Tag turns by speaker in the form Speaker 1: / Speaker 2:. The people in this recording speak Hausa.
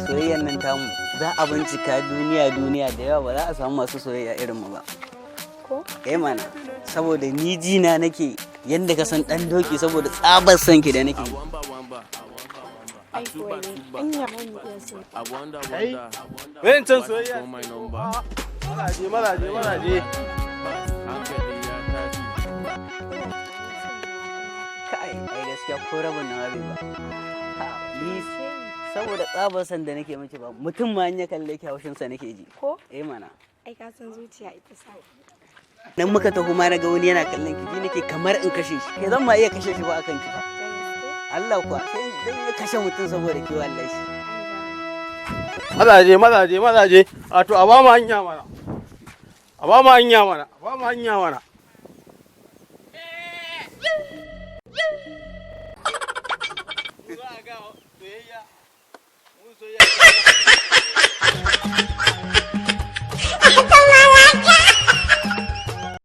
Speaker 1: soyayyan nan tamu za a bincika duniya da yawa ba za a samu masu soyayya irin mu ba.
Speaker 2: Ko?
Speaker 1: Mana saboda ni jina nake yanda ka san dan doki saboda tsabar san ki da nake.
Speaker 2: Ai kuwa ne, anya ba mu iya so.
Speaker 3: Kai, wayan can soyayya. Mazaje.
Speaker 1: Kai, ai gaskiya ko rabin na bai ba. Ni saboda tsabar san da nake miki ba, mutum ma in ya kalle ki haushin sa nake ji.
Speaker 2: Ko?
Speaker 1: Mana.
Speaker 2: Ai ka san zuciya ita sai.
Speaker 1: Nan muka taho ma na ga wani yana kallon ki ji nake kamar in kashe shi. Kai zan ma iya kashe shi ba akan ki ba. Allah kuwa sai zan iya kashe mutum saboda ki wallahi.
Speaker 3: Mazaje. A to a ba mu hanya mana. Za a ga soyayya